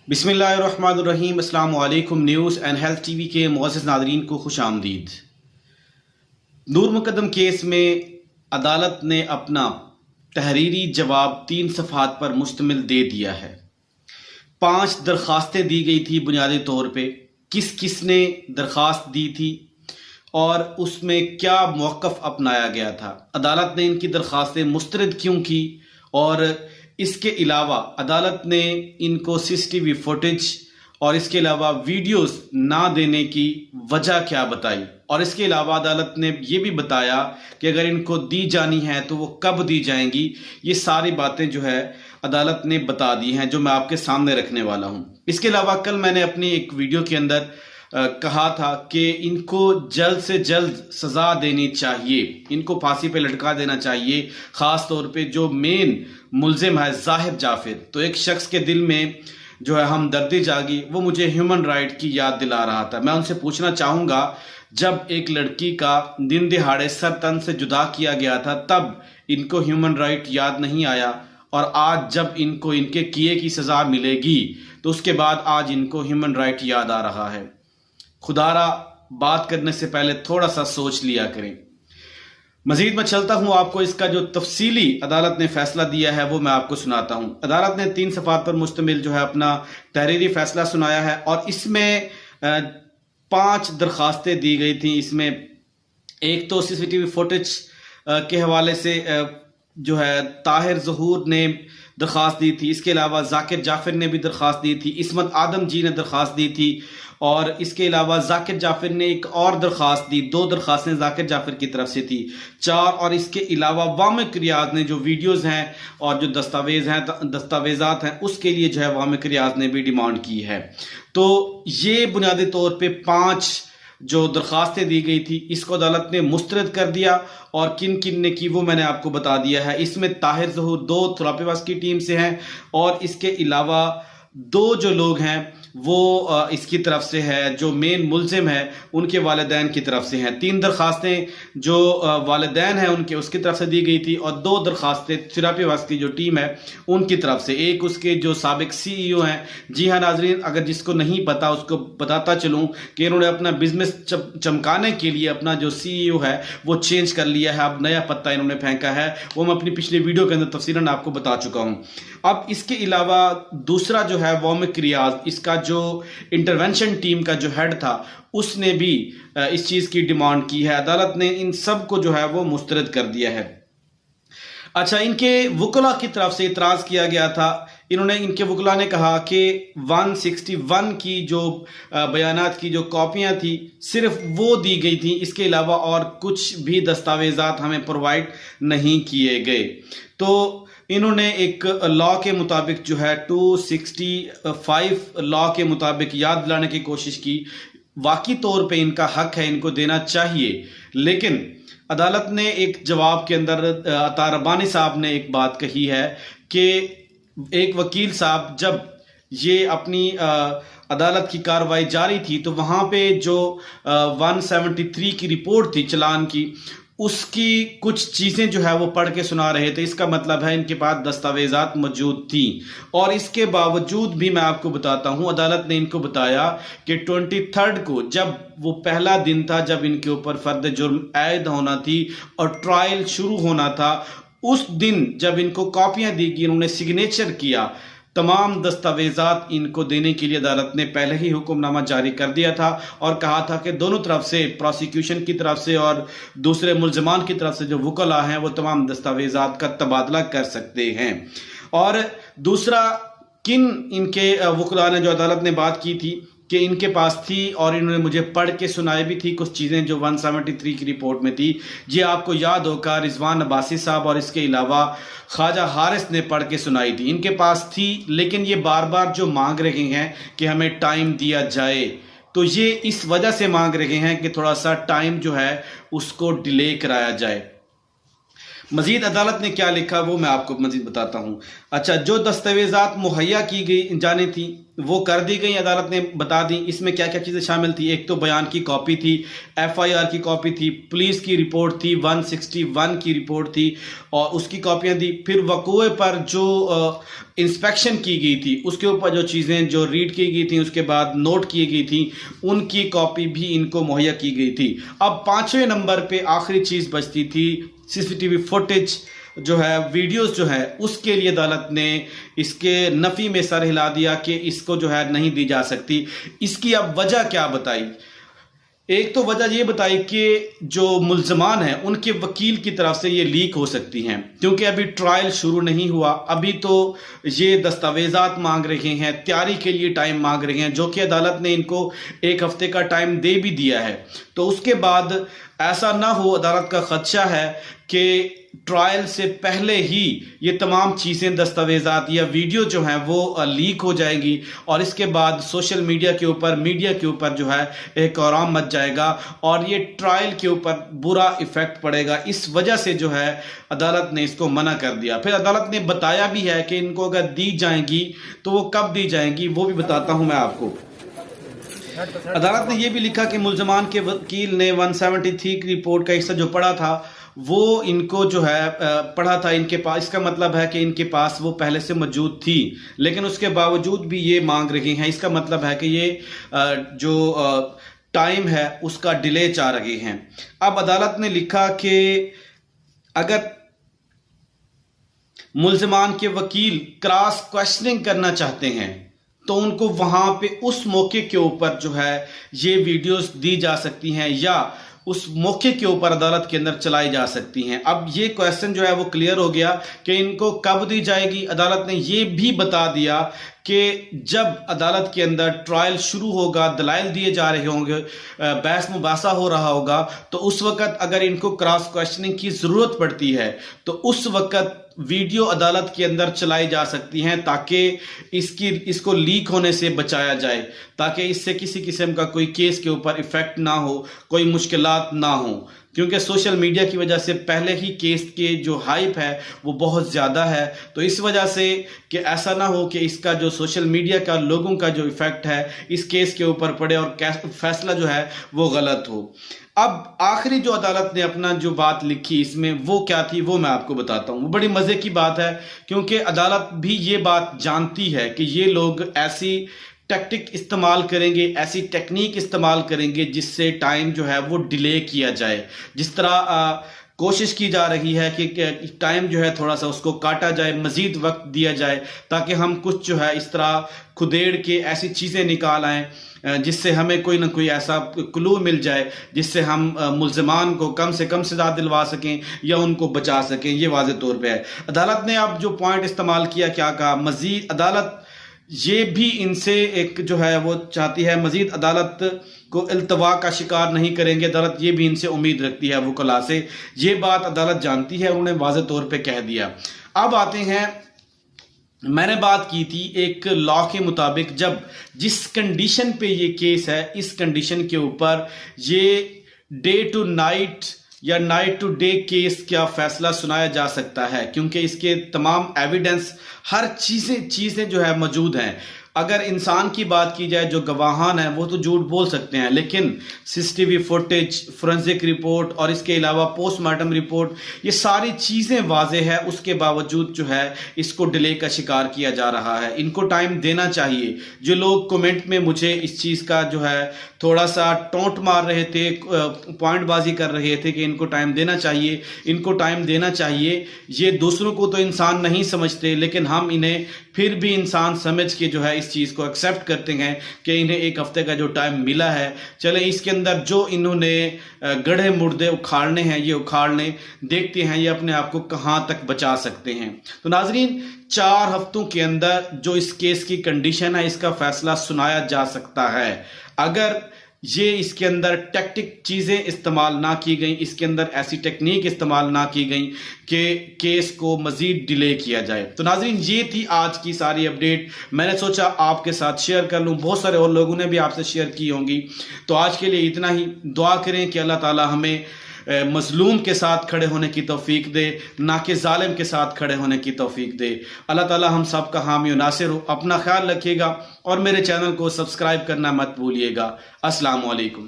بسم اللہ الرحمن الرحیم۔ السلام علیکم۔ News and health T V کے معزز ناظرین کو خوش آمدید۔ نور مقدم کیس میں عدالت نے اپنا تحریری جواب 3 صفحات پر مشتمل دے دیا ہے۔ 5 درخواستیں دی گئی تھی بنیادی طور پہ، کس کس نے درخواست دی تھی اور اس میں کیا موقف اپنایا گیا تھا، عدالت نے ان کی درخواستیں مسترد کیوں کی، اور اس کے علاوہ عدالت نے ان کو CCTV فوٹیج اور اس کے علاوہ ویڈیوز نہ دینے کی وجہ کیا بتائی، اور اس کے علاوہ عدالت نے یہ بھی بتایا کہ اگر ان کو دی جانی ہے تو وہ کب دی جائیں گی۔ یہ ساری باتیں جو ہے عدالت نے بتا دی ہیں جو میں آپ کے سامنے رکھنے والا ہوں۔ اس کے علاوہ کل میں نے اپنی ایک ویڈیو کے اندر کہا تھا کہ ان کو جلد سے جلد سزا دینی چاہیے، ان کو پھانسی پہ لٹکا دینا چاہیے، خاص طور پہ جو مین ملزم ہے ظاہر جعفر۔ تو ایک شخص کے دل میں جو ہے ہمدردی جاگی، وہ مجھے ہیومن رائٹ کی یاد دلا رہا تھا۔ میں ان سے پوچھنا چاہوں گا، جب ایک لڑکی کا دن دہاڑے سر تن سے جدا کیا گیا تھا تب ان کو ہیومن رائٹ یاد نہیں آیا، اور آج جب ان کو ان کے کیے کی سزا ملے گی تو اس کے بعد آج ان کو ہیومن رائٹ یاد آ رہا ہے۔ خدا را بات کرنے سے پہلے تھوڑا سا سوچ لیا کریں۔ مزید میں چلتا ہوں، آپ کو اس کا جو تفصیلی عدالت نے فیصلہ دیا ہے وہ میں آپ کو سناتا ہوں۔ عدالت نے 3 صفحات پر مشتمل جو ہے اپنا تحریری فیصلہ سنایا ہے، اور اس میں 5 درخواستیں دی گئی تھیں۔ اس میں ایک تو CCTV فوٹیج کے حوالے سے جو ہے طاہر ظہور نے درخواست دی تھی، اس کے علاوہ ذاکر جعفر نے بھی درخواست دی تھی، عصمت آدم جی نے درخواست دی تھی، اور اس کے علاوہ ذاکر جعفر نے ایک اور درخواست دی۔ 2 درخواستیں ذاکر جعفر کی طرف سے تھی، 4۔ اور اس کے علاوہ وامق ریاض نے جو ویڈیوز ہیں اور جو دستاویزات ہیں اس کے لیے جو ہے وامق ریاض نے بھی ڈیمانڈ کی ہے۔ تو یہ بنیادی طور پہ 5 جو درخواستیں دی گئی تھی، اس کو عدالت نے مسترد کر دیا، اور کن کن نے کی وہ میں نے آپ کو بتا دیا ہے۔ اس میں طاہر ظہور 2 تھراپیواس کی ٹیم سے ہیں، اور اس کے علاوہ 2 جو لوگ ہیں وہ اس کی طرف سے ہے، جو مین ملزم ہے ان کے والدین کی طرف سے ہیں۔ 3 درخواستیں جو والدین ہیں ان کے اس کی طرف سے دی گئی تھی، اور 2 درخواستیں تھراپیواس کی جو ٹیم ہے ان کی طرف سے۔ ایک اس کے جو سابق CEO ہیں، جی ہاں ناظرین، اگر جس کو نہیں پتا اس کو بتاتا چلوں کہ انہوں نے اپنا بزنس چمکانے کے لیے اپنا جو CEO ہے وہ چینج کر لیا ہے، اب نیا پتہ انہوں نے پھینکا ہے، وہ میں اپنی پچھلی ویڈیو کے اندر تفصیلاً آپ کو بتا چکا ہوں۔ اب اس کے علاوہ دوسرا جو ہے وامق ریاض، اس کا جو انٹرونشن ٹیم کا جو ہیڈ تھا، اس نے بھی اس چیز کی ڈیمانڈ کی ہے۔ عدالت نے ان سب کو جو ہے وہ مسترد کر دیا ہے۔ اچھا، ان کے وکلاء کی طرف سے اعتراض کیا گیا تھا۔ ان کے وکلاء نے کہا کہ 161 کی جو بیانات کی جو کاپیاں تھی صرف وہ دی گئی تھیں، اس کے علاوہ اور کچھ بھی دستاویزات ہمیں پرووائڈ نہیں کیے گئے۔ تو انہوں نے ایک لا کے مطابق جو ہے 265 لا کے مطابق یاد دلانے کی کوشش کی۔ واقعی طور پہ ان کا حق ہے، ان کو دینا چاہیے، لیکن عدالت نے ایک جواب کے اندر عطا ربانی صاحب نے ایک بات کہی ہے کہ ایک وکیل صاحب جب یہ اپنی عدالت کی کارروائی جاری تھی تو وہاں پہ جو 173 کی رپورٹ تھی چلان کی، اس کی کچھ چیزیں جو ہے وہ پڑھ کے سنا رہے تھے۔ اس کا مطلب ہے ان کے پاس دستاویزات موجود تھیں، اور اس کے باوجود بھی میں آپ کو بتاتا ہوں، عدالت نے ان کو بتایا کہ 23 کو جب وہ پہلا دن تھا جب ان کے اوپر فرد جرم عائد ہونا تھی اور ٹرائل شروع ہونا تھا، اس دن جب ان کو کاپیاں دی گئی، انہوں نے سگنیچر کیا، تمام دستاویزات ان کو دینے کے لیے عدالت نے پہلے ہی حکم نامہ جاری کر دیا تھا، اور کہا تھا کہ دونوں طرف سے، پروسیکیوشن کی طرف سے اور دوسرے ملزمان کی طرف سے جو وکلاء ہیں وہ تمام دستاویزات کا تبادلہ کر سکتے ہیں۔ اور دوسرا، کن ان کے وکلاء نے جو عدالت نے بات کی تھی کہ ان کے پاس تھی، اور انہوں نے مجھے پڑھ کے سنائی بھی تھی کچھ چیزیں جو 173 کی رپورٹ میں تھی۔ جی آپ کو یاد ہوگا رضوان عباسی صاحب اور اس کے علاوہ خواجہ حارث نے پڑھ کے سنائی تھی، ان کے پاس تھی، لیکن یہ بار بار جو مانگ رہے ہیں کہ ہمیں ٹائم دیا جائے، تو یہ اس وجہ سے مانگ رہے ہیں کہ تھوڑا سا ٹائم جو ہے اس کو ڈیلے کرایا جائے۔ مزید عدالت نے کیا لکھا وہ میں آپ کو مزید بتاتا ہوں. اچھا، جو دستاویزات مہیا کی گئی جانی تھی وہ کر دی گئی، عدالت نے بتا دی. اس میں کیا کیا چیزیں شامل تھی؟ ایک تو بیان کی کاپی تھی، FIR کی کاپی تھی، پولیس کی رپورٹ تھی، 161 کی رپورٹ تھی اور اس کی کاپیاں دی. پھر وقوع پر جو انسپیکشن کی گئی تھی اس کے اوپر جو چیزیں جو ریڈ کی گئی تھیں اس کے بعد نوٹ کی گئی تھیں ان کی کاپی بھی ان کو مہیا کی گئی تھی. اب 5ویں نمبر پہ آخری چیز بچتی تھی CCTV فوٹیج جو ہے، ویڈیوز جو ہے، اس کے لیے عدالت نے اس کے نفی میں سر ہلا دیا کہ اس کو جو ہے نہیں دی جا سکتی. اس کی اب وجہ کیا بتائی؟ ایک تو وجہ یہ بتائی کہ جو ملزمان ہیں ان کے وکیل کی طرف سے یہ لیک ہو سکتی ہیں، کیونکہ ابھی ٹرائل شروع نہیں ہوا. ابھی تو یہ دستاویزات مانگ رہے ہیں، تیاری کے لیے ٹائم مانگ رہے ہیں، جو کہ عدالت نے ان کو 1 ہفتے کا ٹائم دے بھی دیا ہے. تو اس کے بعد ایسا نہ ہو، عدالت کا خدشہ ہے کہ ٹرائل سے پہلے ہی یہ تمام چیزیں، دستاویزات یا ویڈیو جو ہیں وہ لیک ہو جائیں گی اور اس کے بعد سوشل میڈیا کے اوپر، میڈیا کے اوپر جو ہے ایک کورام مچ جائے گا اور یہ ٹرائل کے اوپر برا ایفیکٹ پڑے گا. اس وجہ سے جو ہے عدالت نے اس کو منع کر دیا. پھر عدالت نے بتایا بھی ہے کہ ان کو اگر دی جائیں گی تو وہ کب دی جائیں گی وہ بھی بتاتا ہوں میں آپ کو. عدالت نے یہ بھی لکھا کہ ملزمان کے وکیل نے 173 کی رپورٹ کا حصہ جو پڑھا تھا وہ ان کو جو ہے پڑھا تھا ان کے پاس. اس کا مطلب ہے کہ ان کے پاس وہ پہلے سے موجود تھی، لیکن اس کے باوجود بھی یہ مانگ رہے ہیں. اس کا مطلب ہے کہ یہ جو ٹائم ہے اس کا ڈیلے چاہ رہے ہیں. اب عدالت نے لکھا کہ اگر ملزمان کے وکیل کراس کویسچننگ کرنا چاہتے ہیں تو ان کو وہاں پہ اس موقع کے اوپر جو ہے یہ ویڈیوز دی جا سکتی ہیں یا اس موقع کے اوپر عدالت کے اندر چلائی جا سکتی ہیں. اب یہ کویسچن جو ہے وہ کلیئر ہو گیا کہ ان کو کب دی جائے گی. عدالت نے یہ بھی بتا دیا کہ جب عدالت کے اندر ٹرائل شروع ہوگا، دلائل دیے جا رہے ہوں گے، بحث مباحثہ ہو رہا ہوگا، تو اس وقت اگر ان کو کراس کویسچننگ کی ضرورت پڑتی ہے تو اس وقت ویڈیو عدالت کے اندر چلائی جا سکتی ہیں تاکہ اس کو لیک ہونے سے بچایا جائے، تاکہ اس سے کسی قسم کا کوئی کیس کے اوپر ایفیکٹ نہ ہو، کوئی مشکلات نہ ہوں. کیونکہ سوشل میڈیا کی وجہ سے پہلے ہی کیس کے جو ہائپ ہے وہ بہت زیادہ ہے، تو اس وجہ سے کہ ایسا نہ ہو کہ اس کا جو سوشل میڈیا کا لوگوں کا جو ایفیکٹ ہے اس کیس کے اوپر پڑے اور فیصلہ جو ہے وہ غلط ہو. اب آخری جو عدالت نے اپنا جو بات لکھی اس میں وہ کیا تھی وہ میں آپ کو بتاتا ہوں. وہ بڑی مزے کی بات ہے کیونکہ عدالت بھی یہ بات جانتی ہے کہ یہ لوگ ایسی ٹیکٹک استعمال کریں گے، ایسی ٹیکنیک استعمال کریں گے جس سے ٹائم جو ہے وہ ڈیلے کیا جائے. جس طرح کوشش کی جا رہی ہے کہ ٹائم جو ہے تھوڑا سا اس کو کاٹا جائے، مزید وقت دیا جائے تاکہ ہم کچھ جو ہے اس طرح کھدیڑ کے ایسی چیزیں نکال آئیں جس سے ہمیں کوئی نہ کوئی ایسا کلو مل جائے جس سے ہم ملزمان کو کم سے کم سزا دلوا سکیں یا ان کو بچا سکیں. یہ واضح طور پہ ہے. عدالت نے اب جو پوائنٹ استعمال کیا، کیا کہا؟ مزید عدالت یہ بھی ان سے ایک جو ہے وہ چاہتی ہے، مزید عدالت کو التوا کا شکار نہیں کریں گے. عدالت یہ بھی ان سے امید رکھتی ہے وکلا سے. یہ بات عدالت جانتی ہے، انہوں نے واضح طور پہ کہہ دیا. اب آتے ہیں، میں نے بات کی تھی ایک لا کے مطابق جب جس کنڈیشن پہ یہ کیس ہے اس کنڈیشن کے اوپر یہ ڈے ٹو نائٹ یا نائٹ ٹو ڈے کیس کیا فیصلہ سنایا جا سکتا ہے، کیونکہ اس کے تمام ایویڈنس، ہر چیزیں جو ہے موجود ہیں. اگر انسان کی بات کی جائے جو گواہان ہیں وہ تو جھوٹ بول سکتے ہیں، لیکن CCTV فوٹیج، فورنزک رپورٹ اور اس کے علاوہ پوسٹ مارٹم رپورٹ، یہ ساری چیزیں واضح ہے. اس کے باوجود جو ہے اس کو ڈیلے کا شکار کیا جا رہا ہے. ان کو ٹائم دینا چاہیے. جو لوگ کومنٹ میں مجھے اس چیز کا جو ہے تھوڑا سا ٹونٹ مار رہے تھے، پوائنٹ بازی کر رہے تھے کہ ان کو ٹائم دینا چاہیے، ان کو ٹائم دینا چاہیے، یہ دوسروں کو تو انسان نہیں سمجھتے لیکن ہم انہیں پھر بھی انسان سمجھ کے جو ہے اس چیز کو ایکسیپٹ کرتے ہیں کہ انہیں 1 ہفتے کا جو ٹائم ملا ہے، چلیں اس کے اندر جو انہوں نے گڑھے مردے اکھاڑنے ہیں یہ اکھاڑ لیں، دیکھتے ہیں یہ اپنے آپ کو کہاں تک بچا سکتے ہیں. تو ناظرین، 4 ہفتوں کے اندر جو اس کیس کی کنڈیشن ہے اس کا فیصلہ سنایا جا سکتا ہے اگر یہ اس کے اندر ٹیکٹک چیزیں استعمال نہ کی گئیں، اس کے اندر ایسی ٹیکنیک استعمال نہ کی گئیں کہ کیس کو مزید ڈیلے کیا جائے. تو ناظرین، یہ تھی آج کی ساری اپڈیٹ. میں نے سوچا آپ کے ساتھ شیئر کر لوں، بہت سارے اور لوگوں نے بھی آپ سے شیئر کی ہوں گی. تو آج کے لیے اتنا ہی. دعا کریں کہ اللہ تعالی ہمیں مظلوم کے ساتھ کھڑے ہونے کی توفیق دے، نہ کہ ظالم کے ساتھ کھڑے ہونے کی توفیق دے۔ اللہ تعالی ہم سب کا حامی و ناصر ہو۔ اپنا خیال رکھیے گا اور میرے چینل کو سبسکرائب کرنا مت بھولیے گا۔ السلام علیکم۔